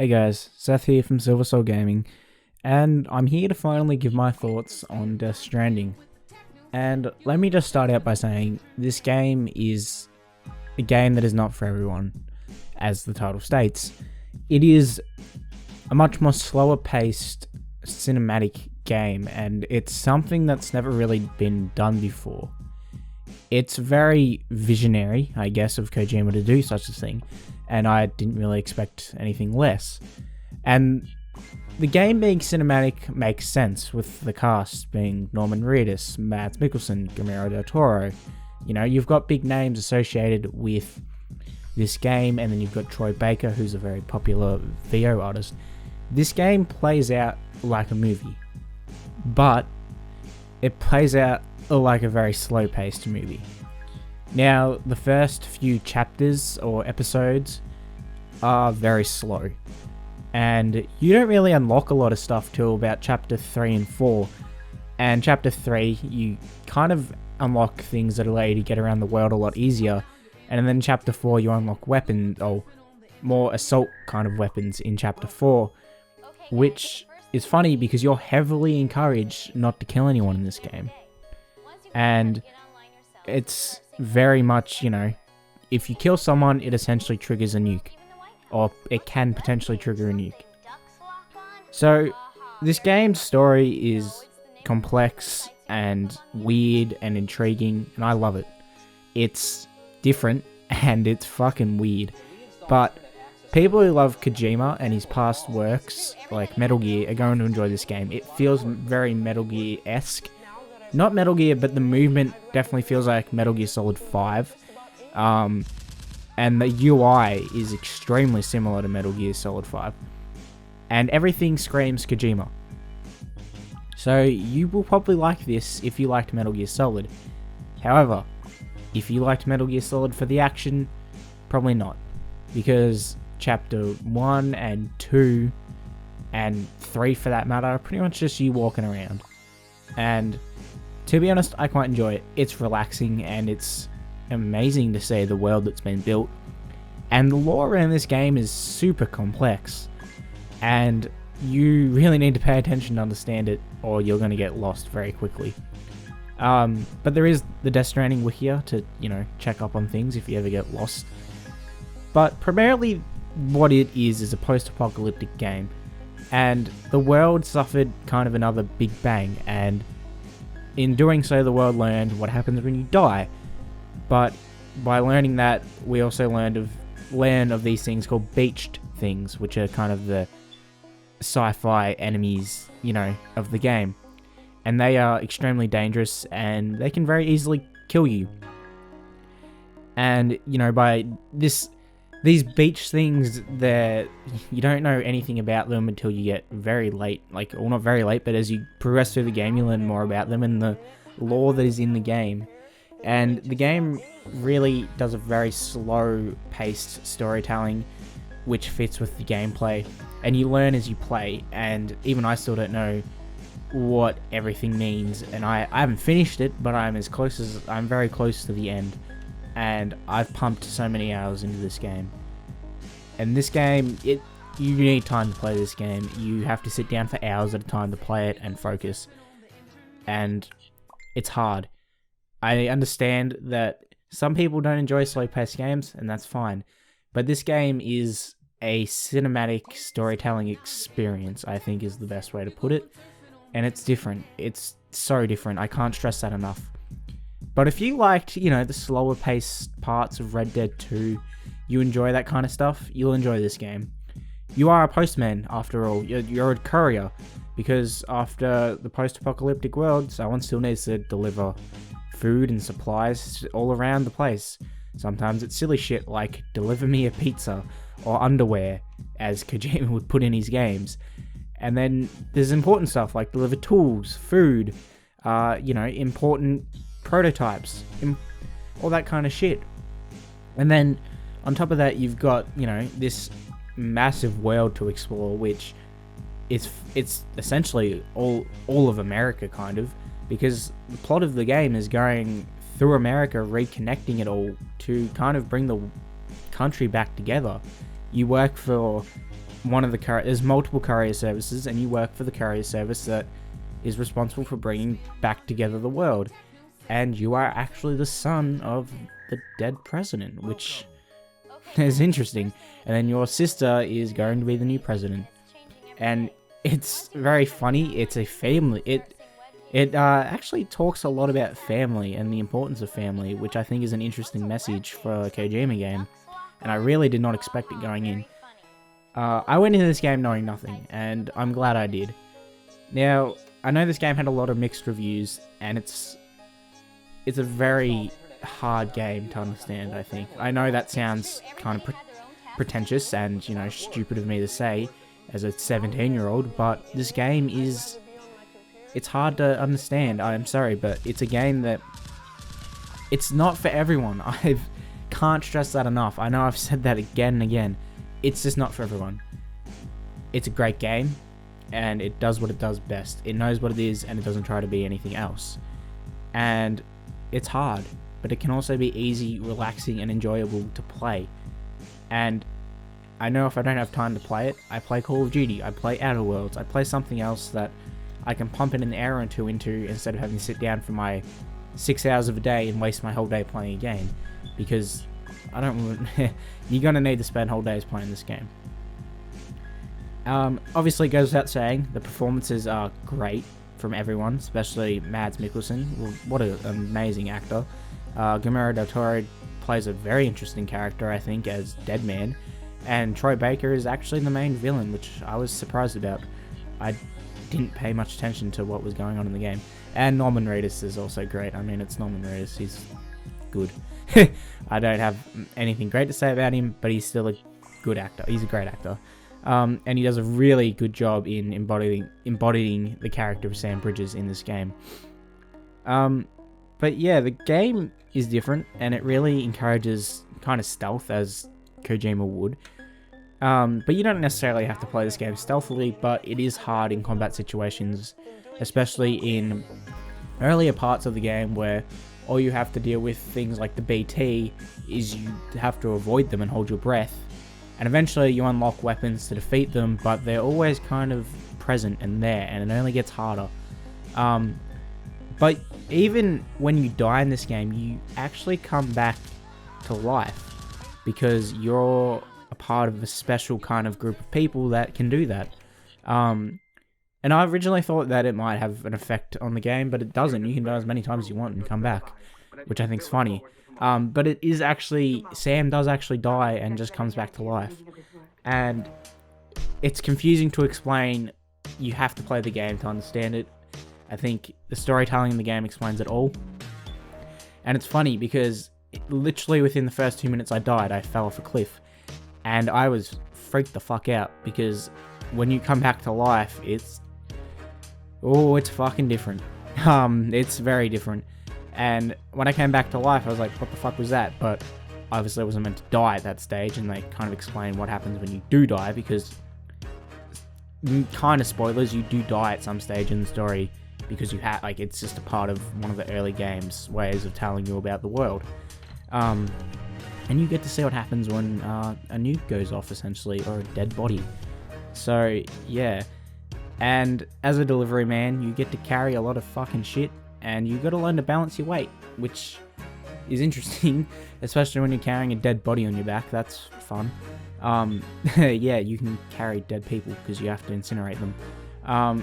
Hey guys, Seth here from Silver Soul Gaming, and I'm here to finally give my thoughts on Death Stranding. And let me just start out by saying, this game is a game that is not for everyone, as the title states. It is a much more slower paced cinematic game, and it's something that's never really been done before. It's very visionary, I guess, of Kojima to do such a thing, and I didn't really expect anything less. And the game being cinematic makes sense, with the cast being Norman Reedus, Mads Mikkelsen, Guillermo del Toro. You know, you've got big names associated with this game, and then you've got Troy Baker, who's a very popular VO artist. This game plays out like a movie, but it plays out like a very slow-paced movie. Now, the first few chapters or episodes are very slow, and you don't really unlock a lot of stuff till about chapter 3 and 4. And chapter 3, you kind of unlock things that allow you to get around the world a lot easier, and then chapter 4 you unlock weapons, or more assault kind of weapons in chapter 4, which is funny because you're heavily encouraged not to kill anyone in this game. And it's very much, you know, if you kill someone, it essentially triggers a nuke, or it can potentially trigger a nuke. So this game's story is complex and weird and intriguing, and I love it. It's different and it's fucking weird, but people who love Kojima and his past works like Metal Gear are going to enjoy this game. It feels very Metal Gear-esque. Not Metal Gear, but the movement definitely feels like Metal Gear Solid 5. And the UI is extremely similar to Metal Gear Solid 5. And everything screams Kojima. So you will probably like this if you liked Metal Gear Solid. However, if you liked Metal Gear Solid for the action, probably not. Because Chapter 1 and 2, and 3 for that matter, are pretty much just you walking around. And to be honest, I quite enjoy it. It's relaxing and it's amazing to see the world that's been built. And the lore around this game is super complex. And you really need to pay attention to understand it, or you're going to get lost very quickly. But there is the Death Stranding wiki to, you know, check up on things if you ever get lost. But primarily what it is a post-apocalyptic game. And the world suffered kind of another big bang, and in doing so, the world learned what happens when you die. But by learning that, we also learn of these things called beached things, which are kind of the sci-fi enemies, you know, of the game. And they are extremely dangerous, and they can very easily kill you. And, you know, by these beach things, you don't know anything about them until you get very late. Like, well, not very late, but as you progress through the game, you learn more about them and the lore that is in the game. And the game really does a very slow-paced storytelling, which fits with the gameplay. And you learn as you play, and even I still don't know what everything means. And I haven't finished it, but I'm very close to the end. And I've pumped so many hours into this game. And this game, you need time to play this game. You have to sit down for hours at a time to play it and focus. And it's hard. I understand that some people don't enjoy slow-paced games, and that's fine. But this game is a cinematic storytelling experience, I think is the best way to put it. And it's different. It's so different. I can't stress that enough. But if you liked, you know, the slower paced parts of Red Dead 2, you enjoy that kind of stuff, you'll enjoy this game. You are a postman, after all. You're a courier, because after the post-apocalyptic world, someone still needs to deliver food and supplies all around the place. Sometimes it's silly shit like, deliver me a pizza, or underwear, as Kojima would put in his games. And then there's important stuff like deliver tools, food, you know, important prototypes, all that kind of shit. And then on top of that, you've got, you know, this massive world to explore, which it's essentially all of America, kind of, because the plot of the game is going through America, reconnecting it all to kind of bring the country back together. You work for there's multiple courier services, and you work for the courier service that is responsible for bringing back together the world. And you are actually the son of the dead president, which is interesting. And then your sister is going to be the new president. And it's very funny. It's a family. It actually talks a lot about family and the importance of family, which I think is an interesting message for a Kojima game. And I really did not expect it going in. I went into this game knowing nothing, and I'm glad I did. Now, I know this game had a lot of mixed reviews, and it's a very hard game to understand, I think. I know that sounds kind of pretentious and, you know, stupid of me to say as a 17-year-old, but this game it's hard to understand. I'm sorry, but it's a game that it's not for everyone. I can't stress that enough. I know I've said that again and again. It's just not for everyone. It's a great game, and it does what it does best. It knows what it is, and it doesn't try to be anything else. And it's hard, but it can also be easy, relaxing, and enjoyable to play. And I know if I don't have time to play it, I play Call of Duty, I play Outer Worlds, I play something else that I can pump in an hour or two into instead of having to sit down for my 6 hours of a day and waste my whole day playing a game. Because I don't you're gonna need to spend whole days playing this game. Obviously, it goes without saying, the performances are great from everyone, especially Mads Mikkelsen. Well, what an amazing actor. Guillermo del Toro plays a very interesting character, I think, as Deadman. And Troy Baker is actually the main villain, which I was surprised about. I didn't pay much attention to what was going on in the game. And Norman Reedus is also great. I mean, it's Norman Reedus. He's good. I don't have anything great to say about him, but he's still a good actor. He's a great actor. And he does a really good job in embodying the character of Sam Bridges in this game. But yeah, the game is different, and it really encourages kind of stealth, as Kojima would. But you don't necessarily have to play this game stealthily, but it is hard in combat situations, especially in earlier parts of the game where all you have to deal with things like the BT is you have to avoid them and hold your breath. And eventually you unlock weapons to defeat them, but they're always kind of present and there, and it only gets harder. But even when you die in this game, you actually come back to life, because you're a part of a special kind of group of people that can do that. And I originally thought that it might have an effect on the game, but it doesn't. You can die as many times as you want and come back, which I think is funny. But it is actually, Sam does actually die and just comes back to life. And it's confusing to explain. You have to play the game to understand it. I think the storytelling in the game explains it all. And it's funny because literally within the first 2 minutes I died, I fell off a cliff. And I was freaked the fuck out, because when you come back to life, it's fucking different. It's very different. And when I came back to life, I was like, what the fuck was that? But obviously I wasn't meant to die at that stage, and they kind of explain what happens when you do die, because kind of spoilers, you do die at some stage in the story, because you have, like, it's just a part of one of the early game's ways of telling you about the world. And you get to see what happens when a nuke goes off, essentially, or a dead body. So, yeah. And as a delivery man, you get to carry a lot of fucking shit, and you got to learn to balance your weight, which is interesting, especially when you're carrying a dead body on your back. That's fun. Yeah, you can carry dead people because you have to incinerate them.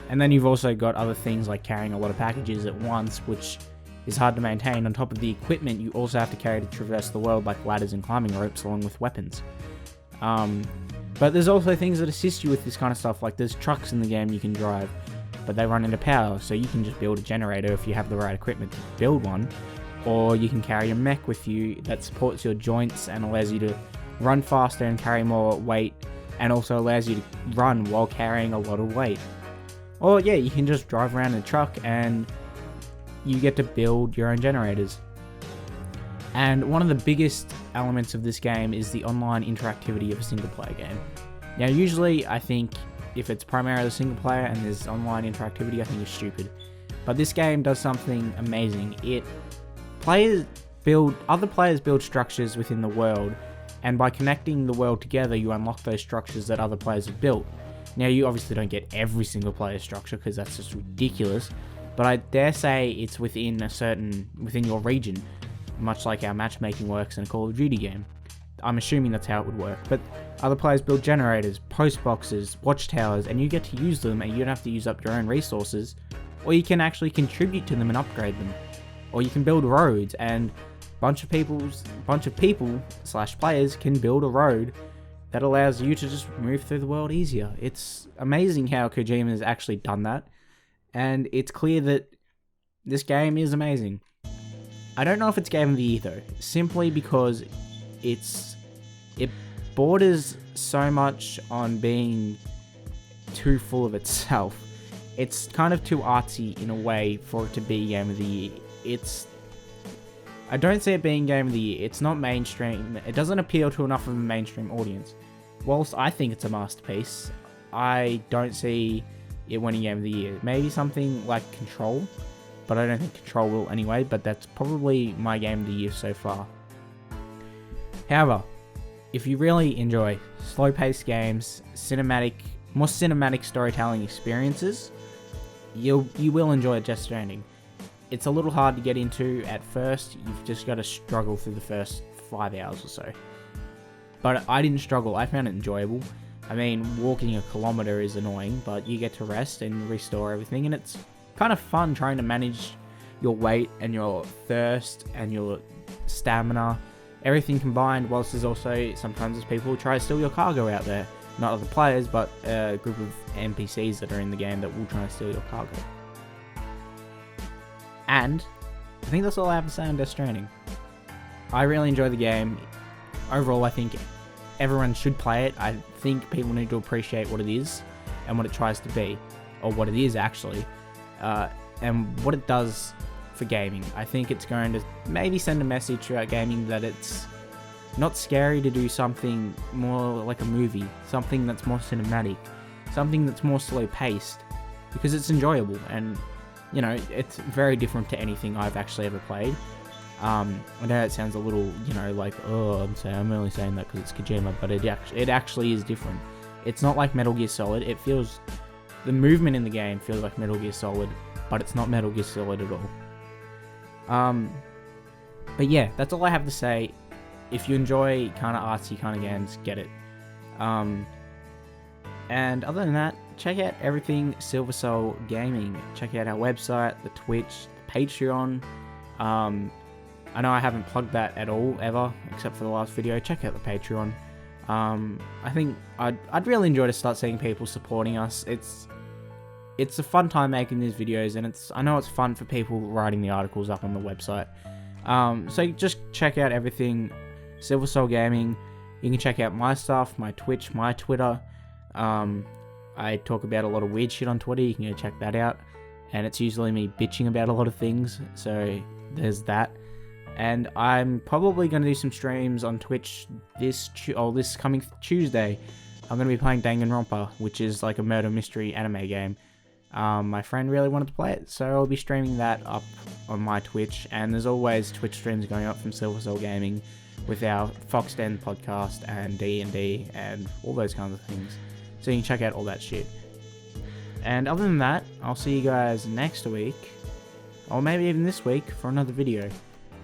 And then you've also got other things like carrying a lot of packages at once, which is hard to maintain. On top of the equipment you also have to carry to traverse the world, like ladders and climbing ropes, along with weapons. But there's also things that assist you with this kind of stuff, like there's trucks in the game you can drive, but they run into power, so you can just build a generator if you have the right equipment to build one, or you can carry a mech with you that supports your joints and allows you to run faster and carry more weight, and also allows you to run while carrying a lot of weight. Or yeah, you can just drive around in a truck and you get to build your own generators. And one of the biggest elements of this game is the online interactivity of a single player game. Now usually I think if it's primarily single player and there's online interactivity, I think it's stupid. But this game does something amazing. Other players build structures within the world, And by connecting the world together, you unlock those structures that other players have built. Now, you obviously don't get every single player structure because that's just ridiculous, but I dare say it's within your region, much like how matchmaking works in a Call of Duty game. I'm assuming that's how it would work, but other players build generators, post boxes, watchtowers, and you get to use them, and you don't have to use up your own resources, or you can actually contribute to them and upgrade them, or you can build roads, and bunch of people / players can build a road that allows you to just move through the world easier. It's amazing how Kojima has actually done that, and it's clear that this game is amazing. I don't know if it's Game of the Year though, simply because it borders so much on being too full of itself. It's kind of too artsy in a way for it to be Game of the Year. I don't see it being Game of the Year. It's not mainstream. It doesn't appeal to enough of a mainstream audience. Whilst I think it's a masterpiece, I don't see it winning Game of the Year. Maybe something like Control, but I don't think Control will anyway, but that's probably my Game of the Year so far. However, if you really enjoy slow-paced games, more cinematic storytelling experiences, you will enjoy Death Stranding. It's a little hard to get into at first. You've just got to struggle through the first 5 hours or so. But I didn't struggle. I found it enjoyable. I mean, walking a kilometer is annoying, but you get to rest and restore everything, and it's kind of fun trying to manage your weight and your thirst and your stamina, everything combined, whilst there's also sometimes people who try to steal your cargo out there. Not other players, but a group of NPCs that are in the game that will try and steal your cargo. And I think that's all I have to say on Death Stranding. I really enjoy the game. Overall, I think everyone should play it. I think people need to appreciate what it is and what it tries to be, or what it is actually, and what it does for gaming. I think it's going to maybe send a message throughout gaming that it's not scary to do something more like a movie, something that's more cinematic, something that's more slow paced, because it's enjoyable and, you know, it's very different to anything I've actually ever played. I know it sounds a little, you know, like, oh, I'm only saying that because it's Kojima, but it actually is different. It's not like Metal Gear Solid. The movement in the game feels like Metal Gear Solid, but it's not Metal Gear Solid at all. But yeah, that's all I have to say. If you enjoy kind of artsy kind of games, get it. And other than that, check out everything Silver Soul Gaming. Check out our website, the Twitch, the Patreon. I know I haven't plugged that at all, ever, except for the last video. Check out the Patreon. I think I'd really enjoy to start seeing people supporting us. It's a fun time making these videos, and I know it's fun for people writing the articles up on the website. So just check out everything Silver Soul Gaming. You can check out my stuff, my Twitch, my Twitter. I talk about a lot of weird shit on Twitter. You can go check that out. And it's usually me bitching about a lot of things, so there's that. And I'm probably going to do some streams on Twitch this coming Tuesday. I'm going to be playing Danganronpa, which is like a murder mystery anime game. My friend really wanted to play it, so I'll be streaming that up on my Twitch. And there's always Twitch streams going up from Silver Soul Gaming with our Fox Den podcast and D&D and all those kinds of things. So you can check out all that shit. And other than that, I'll see you guys next week, or maybe even this week, for another video.